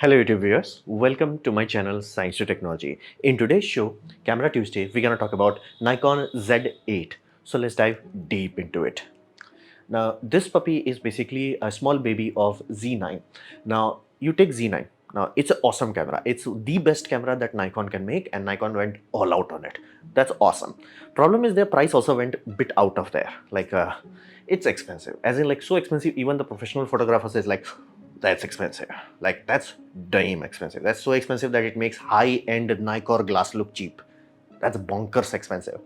Hello YouTube viewers, welcome to my channel Science to Technology. In today's show, Camera Tuesday, we're going to talk about Nikon Z8. So let's dive deep into it. Now this puppy is basically a small baby of Z9. Now you take Z9. Now it's an awesome camera. It's the best camera that Nikon can make and Nikon went all out on it. That's awesome. Problem is their price also went a bit out of there. It's expensive. As in so expensive even the professional photographer says that's expensive. That's damn expensive. That's so expensive that it makes high-end Nikon glass look cheap. That's bonkers expensive.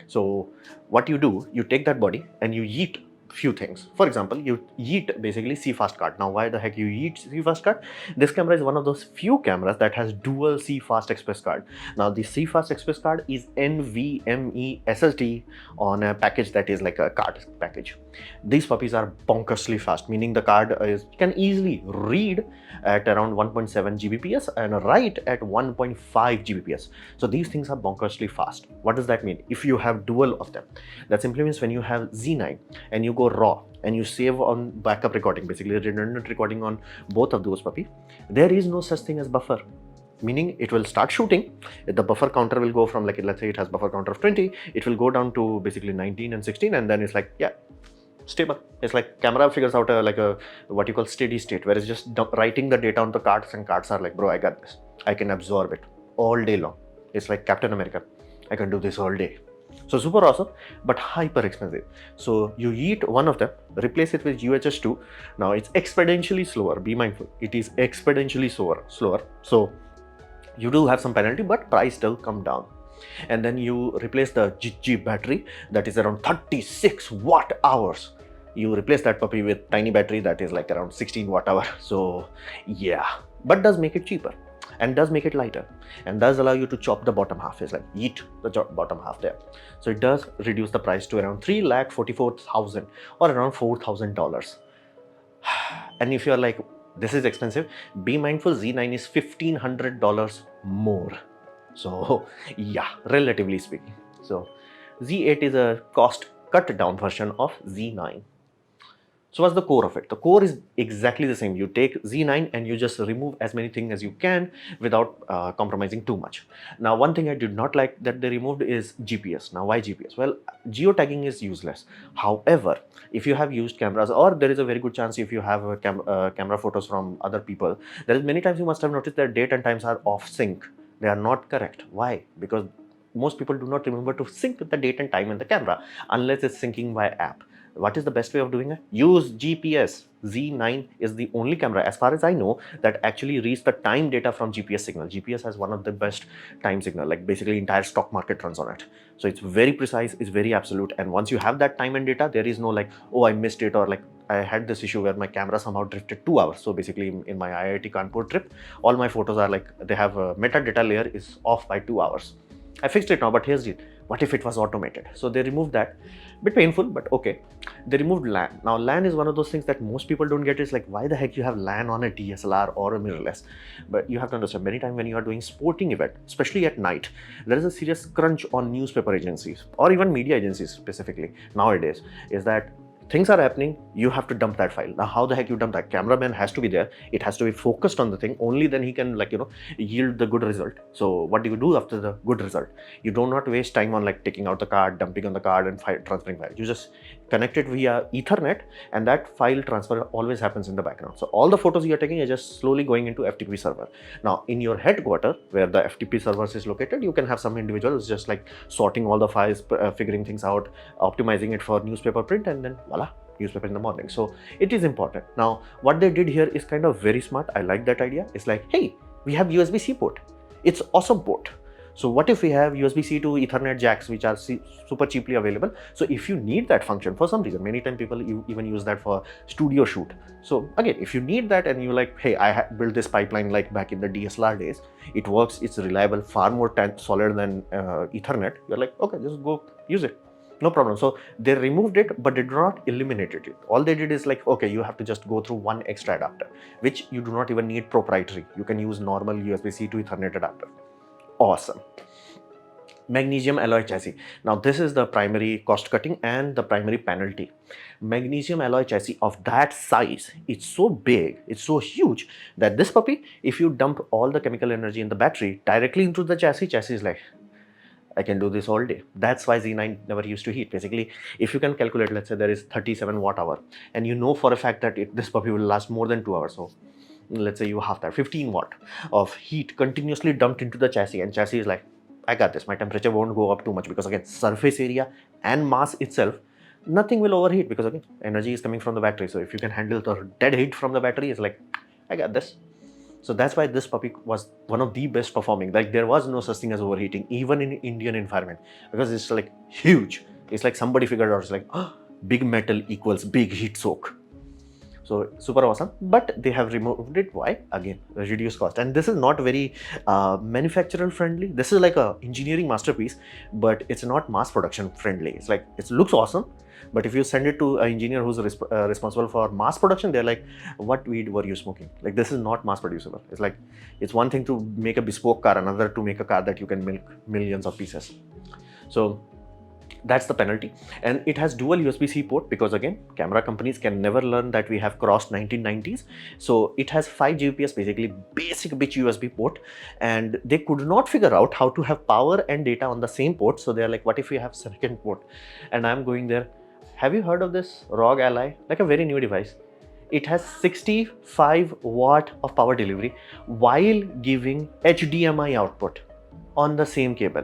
So what you do, you take that body and you yeet few things. For example, you yeet basically CFast card. Now why the heck you yeet CFast card? This camera is one of those few cameras that has dual CFast Express card. Now the CFast Express card is NVMe SSD on a package that is like a card package. These puppies are bonkersly fast, meaning the card can easily read at around 1.7 Gbps and write at 1.5 Gbps. So these things are bonkersly fast. What does that mean? If you have dual of them, that simply means when you have Z9 and you go raw and you save on backup recording, basically redundant recording on both of those puppy, there is no such thing as buffer. Meaning it will start shooting, the buffer counter will go from let's say it has buffer counter of 20, it will go down to basically 19 and 16 and then it's stable. It's like camera figures out a what you call steady state, where it's just writing the data on the cards and cards are like, bro, I got this. I can absorb it all day long. It's like Captain America. I can do this all day. So super awesome, but hyper expensive. So you eat one of them, replace it with UHS-2. Now it's exponentially slower. Be mindful. It is exponentially slower. So you do have some penalty, but price still come down. And then you replace the GG battery that is around 36 watt hours. You replace that puppy with tiny battery that is like around 16 watt hour. So yeah, but does make it cheaper and does make it lighter and does allow you to chop the bottom half. Is like eat the bottom half there. So it does reduce the price to around 3,44,000 or around $4,000. And if you're like, this is expensive, be mindful, Z9 is $1,500 more. So yeah, relatively speaking. So Z8 is a cost cut down version of Z9. So what's the core of it? The core is exactly the same. You take Z9 and you just remove as many things as you can without compromising too much. Now, one thing I did not like that they removed is GPS. Now, why GPS? Well, geotagging is useless. However, if you have used cameras, or there is a very good chance if you have camera photos from other people, there is many times you must have noticed that date and times are off sync. They are not correct. Why? Because most people do not remember to sync the date and time in the camera unless it's syncing by app. What is the best way of doing it? Use GPS. Z9 is the only camera, as far as I know, that actually reads the time data from GPS signal. GPS has one of the best time signal, like basically entire stock market runs on it. So it's very precise, it's very absolute. And once you have that time and data, there is no like, oh, I missed it, or like I had this issue where my camera somehow drifted 2 hours. So basically in my IIT Kanpur trip, all my photos are like, they have a metadata layer is off by 2 hours. I fixed it now, but here's it. What if it was automated? So they removed that. Bit painful, but okay. They removed LAN. Now LAN is one of those things that most people don't get. Is like, why the heck you have LAN on a DSLR or a mirrorless? But you have to understand, many times when you are doing sporting event, especially at night, there is a serious crunch on newspaper agencies or even media agencies specifically nowadays, is that things are happening, you have to dump that file. Now, how the heck you dump that? Cameraman has to be there. It has to be focused on the thing. Only then he can yield the good result. So what do you do after the good result? You do not waste time on taking out the card, dumping on the card and transferring file. You just connect it via Ethernet and that file transfer always happens in the background. So all the photos you are taking are just slowly going into FTP server. Now in your headquarter where the FTP servers is located, you can have some individuals just sorting all the files, figuring things out, optimizing it for newspaper print, and then voila, newspaper in the morning. So it is important. Now what they did here is kind of very smart. I like that idea. It's like, hey, we have USB-C port. It's awesome port. So what if we have USB-C to Ethernet jacks, which are super cheaply available? So if you need that function for some reason, many times people even use that for studio shoot. So again, if you need that and you like, hey, I built this pipeline like back in the DSLR days, it works, it's reliable, far more solid than Ethernet. You're like, okay, just go use it. No problem. So they removed it, but they did not eliminate it. All they did is like, okay, you have to just go through one extra adapter, which you do not even need proprietary. You can use normal USB-C to Ethernet adapter. Awesome. Magnesium alloy chassis. Now this is the primary cost cutting and the primary penalty. Magnesium alloy chassis of that size, it's so big, it's so huge that this puppy, if you dump all the chemical energy in the battery directly into the chassis is like, I can do this all day. That's why Z9 never used to heat. Basically, if you can calculate, let's say there is 37 watt hour, and you know for a fact that this puppy will last more than 2 hours. So let's say you have that 15 watt of heat continuously dumped into the chassis, and chassis is like, I got this. My temperature won't go up too much because again, surface area and mass itself, nothing will overheat because again, energy is coming from the battery. So if you can handle the dead heat from the battery, it's like, I got this. So that's why this puppy was one of the best performing. Like there was no such thing as overheating, even in Indian environment, because it's like huge. It's like somebody figured out, it's like, oh, big metal equals big heat soak. So super awesome, but they have removed it. Why? Again, reduce cost. And this is not very manufacturer friendly. This is like a engineering masterpiece, but it's not mass production friendly. It's like, it looks awesome, but if you send it to an engineer who's responsible for mass production, they're like, what weed were you smoking? Like, this is not mass producible. It's like, it's one thing to make a bespoke car, another to make a car that you can milk millions of pieces. So that's the penalty. And it has dual USB-C port because again, camera companies can never learn that we have crossed 1990s. So it has 5 Gbps, basically basic bitch USB port, and they could not figure out how to have power and data on the same port. So they're like, what if we have second port? And I'm going there. Have you heard of this ROG Ally? Like a very new device. It has 65 watt of power delivery while giving HDMI output on the same cable.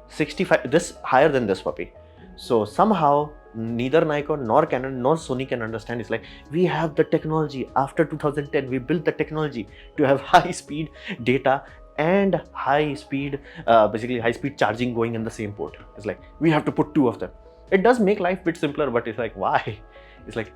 65, this higher than this puppy. So somehow neither Nikon nor Canon nor Sony can understand. It's like, we have the technology. After 2010 we built the technology to have high speed data and high speed basically high speed charging going in the same port. It's like, we have to put 2 of them. It does make life a bit simpler, but it's like, why? It's like,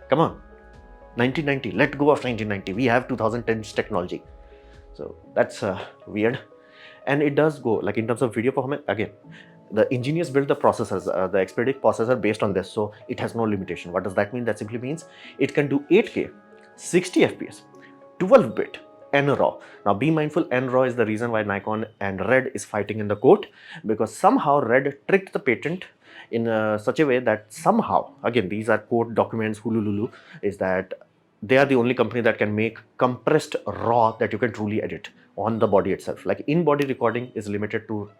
come on, 1990, let go of 1990. We have 2010's technology. So that's weird. And it does go, like in terms of video performance, again, the engineers built the processors, the Expedic processor based on this, so it has no limitation. What does that mean? That simply means it can do 8K, 60 FPS, 12-bit, and RAW. Now be mindful, NRAW is the reason why Nikon and Red is fighting in the court, because somehow Red tricked the patent in such a way that somehow, again, these are court documents, hulululu, is that they are the only company that can make compressed RAW that you can truly edit on the body itself. Like in-body recording is limited to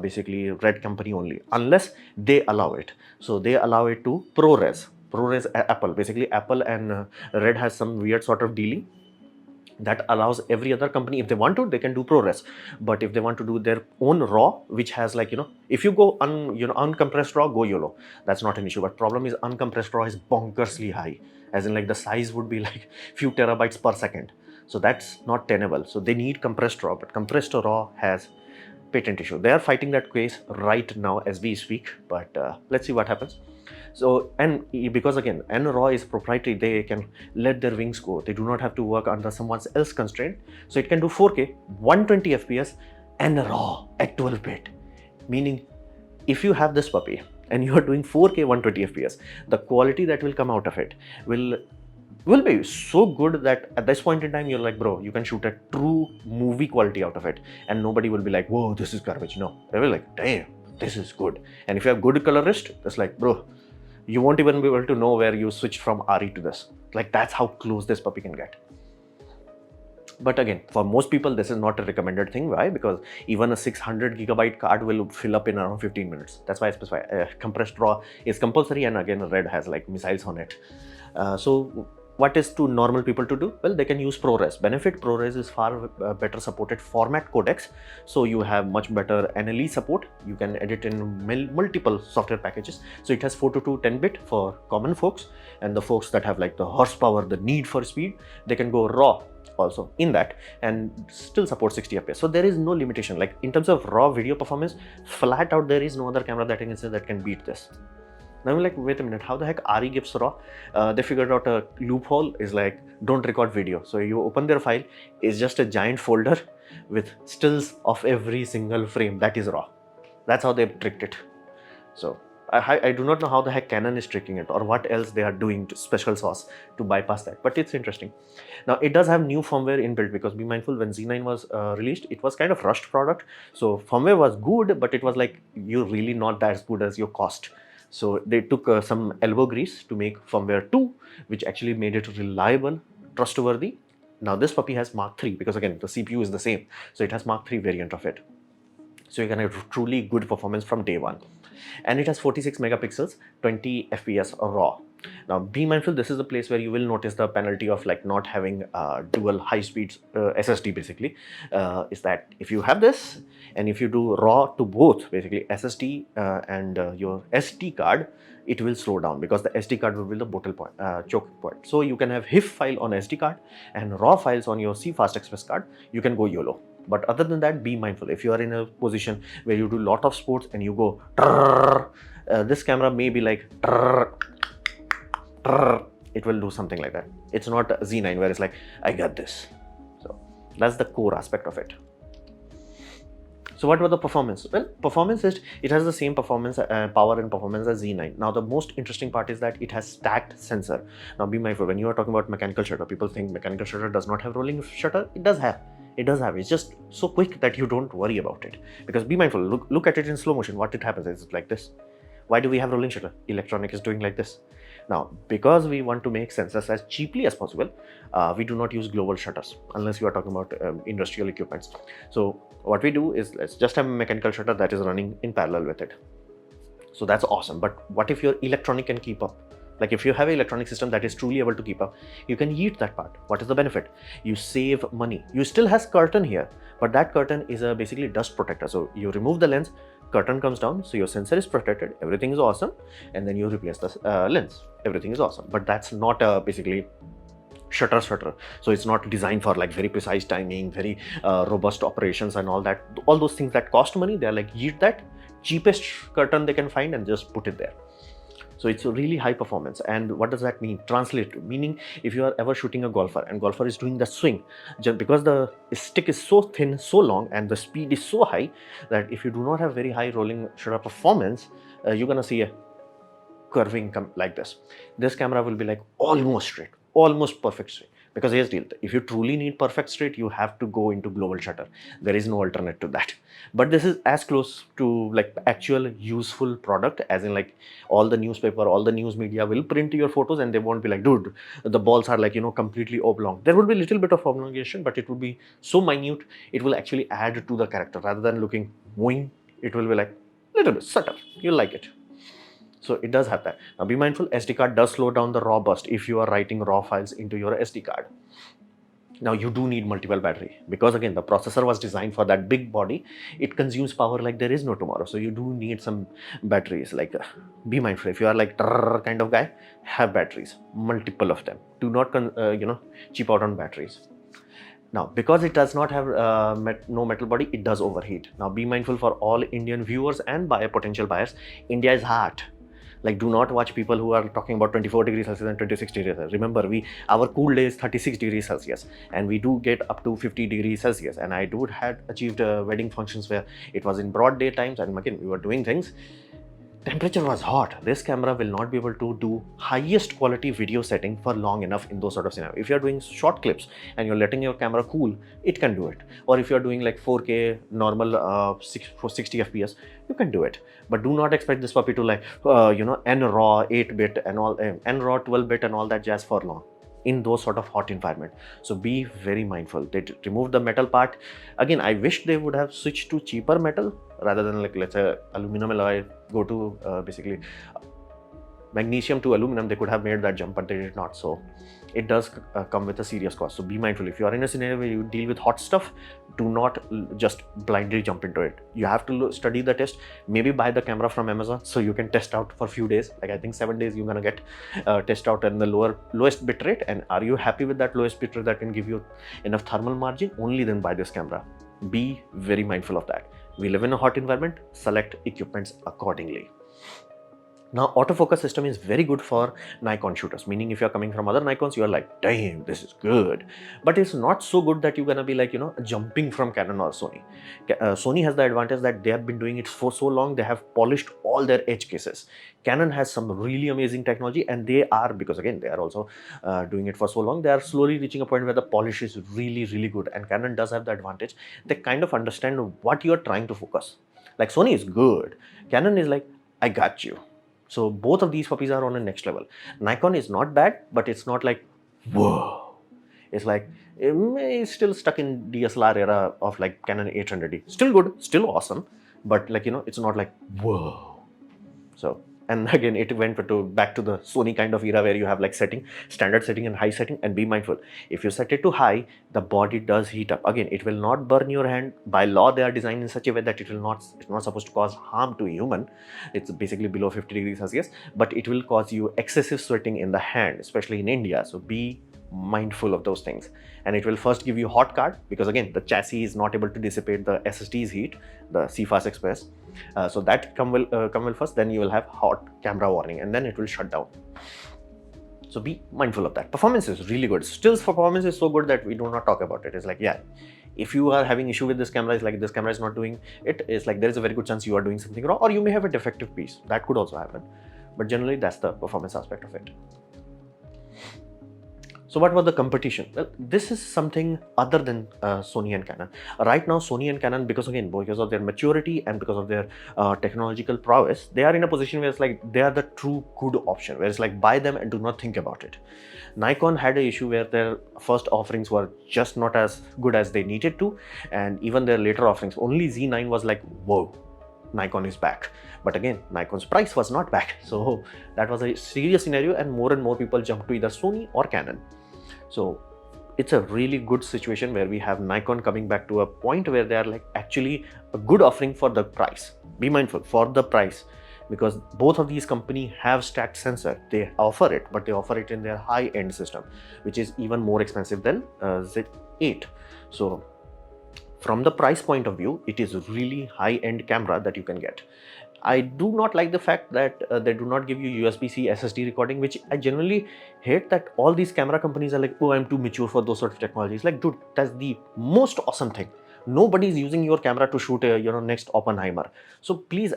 basically Red company only, unless they allow it. So they allow it to ProRes. ProRes Apple. Basically Apple and Red has some weird sort of dealing that allows every other company, if they want to, they can do ProRes. But if they want to do their own RAW, which has like, if you go uncompressed RAW, go YOLO. That's not an issue. But problem is uncompressed RAW is bonkersly high. As in like the size would be like few terabytes per second. So that's not tenable. So they need compressed RAW, but compressed RAW has patent issue. They are fighting that case right now as we speak, but let's see what happens. So, and because again, NRAW is proprietary, they can let their wings go. They do not have to work under someone else's constraint. So it can do 4K, 120 FPS, NRAW at 12-bit. Meaning, if you have this puppy and you are doing 4K 120 FPS, the quality that will come out of it will be so good that at this point in time, you're like, bro, you can shoot a true movie quality out of it. And nobody will be like, whoa, this is garbage. No, they will like, damn, this is good. And if you have good colorist, it's like, bro, you won't even be able to know where you switched from RE to this. Like, that's how close this puppy can get. But again, for most people, this is not a recommended thing. Why? Because even a 600 gigabyte card will fill up in around 15 minutes. That's why I specify compressed RAW is compulsory, and again, Red has like missiles on it. So what is to normal people to do? Well, they can use ProRes. Benefit, ProRes is far better supported format codecs. So you have much better NLE support. You can edit in multiple software packages. So it has 422 10-bit for common folks, and the folks that have like the horsepower, the need for speed, they can go RAW also in that and still support 60 FPS. So there is no limitation. Like in terms of raw video performance, flat out, there is no other camera that I can say that can beat this. Now I'm like, wait a minute, how the heck RE gives RAW? They figured out a loophole, is like, don't record video. So you open their file, it's just a giant folder with stills of every single frame that is RAW. That's how they tricked it. So I do not know how the heck Canon is tricking it or what else they are doing to special sauce to bypass that, but it's interesting. Now it does have new firmware inbuilt, because be mindful, when Z9 was released, it was kind of rushed product. So firmware was good, but it was like, you're really not as good as your cost. So they took some elbow grease to make firmware 2, which actually made it reliable, trustworthy. Now this puppy has Mark 3, because again the CPU is the same, so it has Mark 3 variant of it. So you can have truly good performance from day one. And it has 46 megapixels, 20 fps raw. Now be mindful, this is the place where you will notice the penalty of like not having dual high speed SSD basically. Is that if you have this and if you do raw to both basically SSD and your SD card, it will slow down, because the SD card will be the bottle point, choke point. So you can have HIF file on SD card and raw files on your CFast Express card. You can go YOLO. But other than that, be mindful. If you are in a position where you do a lot of sports and you go, this camera may be like, it will do something like that. It's not a Z9 where it's like, I got this. So that's the core aspect of it. So what about the performance? Well, performance is, it has the same performance, power and performance as Z9. Now the most interesting part is that it has stacked sensor. Now be mindful, when you are talking about mechanical shutter, people think mechanical shutter does not have rolling shutter. It does have. It does have. It's just so quick that you don't worry about it. Because be mindful, look at it in slow motion. What it happens is like this. Why do we have rolling shutter? Electronic is doing like this. Now, because we want to make sensors as cheaply as possible, we do not use global shutters unless you are talking about industrial equipments. So what we do is, let's just have a mechanical shutter that is running in parallel with it. So that's awesome. But what if your electronic can keep up? Like if you have an electronic system that is truly able to keep up, you can eat that part. What is the benefit? You save money. You still has curtain here, but that curtain is a basically dust protector. So you remove the lens, curtain comes down, so your sensor is protected, everything is awesome, and then you replace the lens. Everything is awesome. But that's not basically shutter. So it's not designed for like very precise timing, very robust operations and all that. All those things that cost money, they're like, eat that cheapest curtain they can find and just put it there. So it's a really high performance. And what does that mean? Translate, meaning if you are ever shooting a golfer and golfer is doing the swing, just because the stick is so thin, so long, and the speed is so high, that if you do not have very high rolling shutter performance, you're gonna see a curving like this. This camera will be like almost straight, almost perfect straight. Because here's the deal, if you truly need perfect straight, you have to go into global shutter. There is no alternate to that. But this is as close to like actual useful product, as in like all the newspaper, all the news media will print your photos and they won't be like, dude, the balls are like, you know, completely oblong. There will be a little bit of oblongation, but it will be so minute, it will actually add to the character rather than looking boing. It will be like a little bit subtle. You'll like it. So it does have that. Now be mindful, SD card does slow down the raw burst if you are writing raw files into your SD card. Now you do need multiple battery, because again the processor was designed for that big body. It consumes power like there is no tomorrow. So you do need some batteries. Like be mindful, if you are like kind of guy, have batteries, multiple of them. Do not cheap out on batteries. Now, because it does not have no metal body, it does overheat. Now be mindful, for all Indian viewers and potential buyers, India is hot. Like, do not watch people who are talking about 24 degrees Celsius and 26 degrees Celsius. Remember, our cool day is 36 degrees Celsius, and we do get up to 50 degrees Celsius. And I had achieved wedding functions where it was in broad day times, and again, we were doing things. Temperature was hot. This camera will not be able to do highest quality video setting for long enough in those sort of scenarios. If you're doing short clips and you're letting your camera cool, it can do it. Or if you're doing like 4K normal 60 FPS, you can do it. But do not expect this puppy to like, NRAW 8-bit and all, NRAW 12-bit and all that jazz for long in those sort of hot environment. So be very mindful. They remove the metal part. Again, I wish they would have switched to cheaper metal rather than like, let's say, aluminum alloy, go to basically magnesium to aluminum. They could have made that jump, but they did not. So it does come with a serious cost. So be mindful. If you are in a scenario where you deal with hot stuff, do not just blindly jump into it. You have to study the test. Maybe buy the camera from Amazon so you can test out for a few days. Like I think 7 days you're gonna get test out in the lowest bit rate. And are you happy with that lowest bit rate that can give you enough thermal margin? Only then buy this camera. Be very mindful of that. We live in a hot environment. Select equipments accordingly. Now, autofocus system is very good for Nikon shooters, meaning if you're coming from other Nikons, you're like, damn, this is good. But it's not so good that you're gonna be like, jumping from Canon or Sony. Sony has the advantage that they have been doing it for so long, they have polished all their edge cases. Canon has some really amazing technology, and they are, because again, they are also doing it for so long, they are slowly reaching a point where the polish is really, really good. And Canon does have the advantage. They kind of understand what you're trying to focus. Like Sony is good. Canon is like, I got you. So both of these puppies are on a next level. Nikon is not bad, but it's not like, whoa. It's like, it's still stuck in DSLR era of like Canon 800D. Still good, still awesome, but like, it's not like, whoa. So, and again, it went back to the Sony kind of era where you have like standard setting and high setting, and be mindful. If you set it to high, the body does heat up. Again, it will not burn your hand. By law, they are designed in such a way that it's not supposed to cause harm to a human. It's basically below 50 degrees Celsius, but it will cause you excessive sweating in the hand, especially in India. So be mindful of those things. And it will first give you hot card, because again, the chassis is not able to dissipate the SSD's heat, the CFast Express. So that come will first, then you will have hot camera warning, and then it will shut down. So be mindful of that. Performance is really good. Stills performance is so good that we do not talk about it. It's like, yeah, if you are having issue with this camera, it's like this camera is not doing it, it's like there is a very good chance you are doing something wrong, or you may have a defective piece. That could also happen. But generally, that's the performance aspect of it. So what was the competition? Well, this is something other than Sony and Canon. Right now, Sony and Canon, because of their maturity and because of their technological prowess, they are in a position where it's like they are the true good option, where it's like buy them and do not think about it. Nikon had an issue where their first offerings were just not as good as they needed to, and even their later offerings, only Z9 was like, whoa, Nikon is back. But again, Nikon's price was not back. So that was a serious scenario, and more people jumped to either Sony or Canon. So it's a really good situation where we have Nikon coming back to a point where they are like actually a good offering for the price. Be mindful for the price, because both of these companies have stacked sensor. They offer it, but they offer it in their high-end system, which is even more expensive than Z8. So from the price point of view, it is a really high-end camera that you can get. I do not like the fact that they do not give you USB-C SSD recording, which I generally hate, that all these camera companies are like, oh, I'm too mature for those sort of technologies. Like, dude, that's the most awesome thing. Nobody is using your camera to shoot a, next Oppenheimer. So please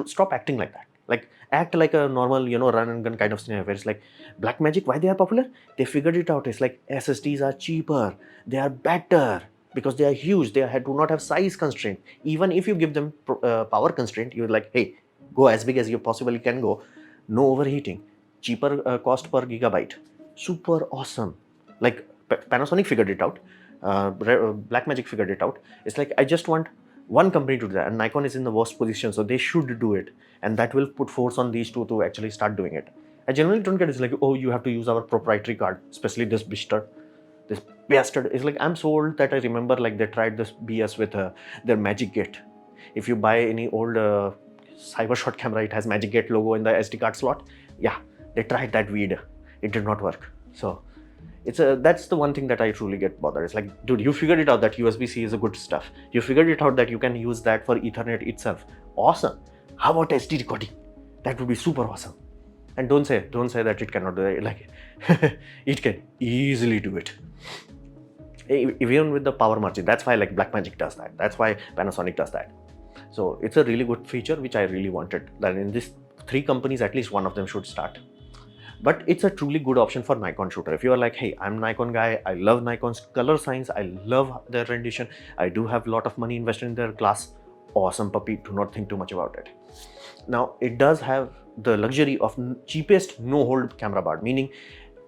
stop acting like that. Like, act like a normal, run and gun kind of scenario where it's like, Blackmagic, why they are popular? They figured it out. It's like SSDs are cheaper. They are better, because they are huge. They do not have size constraint. Even if you give them power constraint, you're like, hey, go as big as you possibly can go. No overheating. Cheaper cost per gigabyte. Super awesome. Like Panasonic figured it out. Blackmagic figured it out. It's like, I just want one company to do that, and Nikon is in the worst position, so they should do it. And that will put force on these two to actually start doing it. I generally don't get it. It's like, oh, you have to use our proprietary card, especially this Bister. This bastard is like, I'm so old that I remember like they tried this BS with their Magic Gate. If you buy any old Cybershot camera, it has Magic Gate logo in the SD card slot. Yeah, they tried that weed. It did not work. So that's the one thing that I truly get bothered. It's like, dude, you figured it out that USB-C is a good stuff. You figured it out that you can use that for Ethernet itself. Awesome. How about SD recording? That would be super awesome. And don't say that it cannot do it. Like, it can easily do it. Even with the power margin. That's why like Blackmagic does that. That's why Panasonic does that. So it's a really good feature which I really wanted. That in these three companies, at least one of them should start. But it's a truly good option for Nikon shooter. If you are like, hey, I'm Nikon guy, I love Nikon's color science, I love their rendition, I do have a lot of money invested in their glass, awesome puppy, do not think too much about it. Now, it does have the luxury of cheapest no-hold camera bar, meaning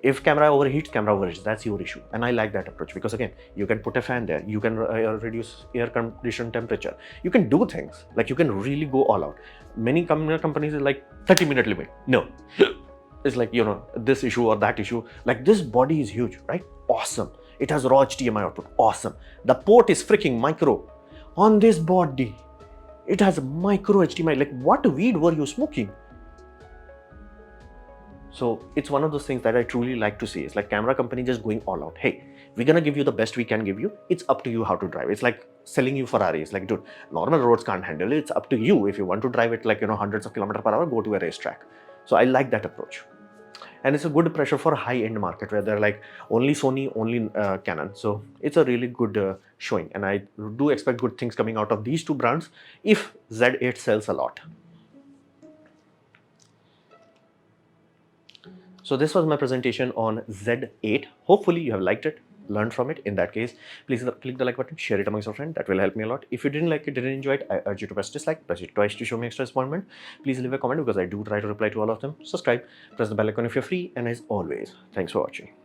if camera overheats, that's your issue. And I like that approach, because again, you can put a fan there, you can reduce air condition temperature, you can do things, like you can really go all out. Many companies are like 30-minute limit. No. It's like, this issue or that issue. Like, this body is huge, right? Awesome. It has raw HDMI output. Awesome. The port is freaking micro. On this body, it has micro HDMI. Like, what weed were you smoking? So it's one of those things that I truly like to see. It's like camera company just going all out. Hey, We're gonna give you the best we can give you. It's up to you how to drive. It's like selling you Ferrari. It's like, dude, normal roads can't handle it. It's up to you. If you want to drive it like, hundreds of kilometers per hour, go to a racetrack. So I like that approach. And it's a good pressure for high-end market where they're like only Sony, only Canon. So it's a really good showing, and I do expect good things coming out of these two brands if Z8 sells a lot. So this was my presentation on Z8. Hopefully you have liked it, learned from it. In that case, please click the like button, share it amongst your friends. That will help me a lot. If you didn't like it, didn't enjoy it, I urge you to press dislike, press it twice to show me extra disappointment. Please leave a comment because I do try to reply to all of them. Subscribe, press the bell icon if you're free, and as always, thanks for watching.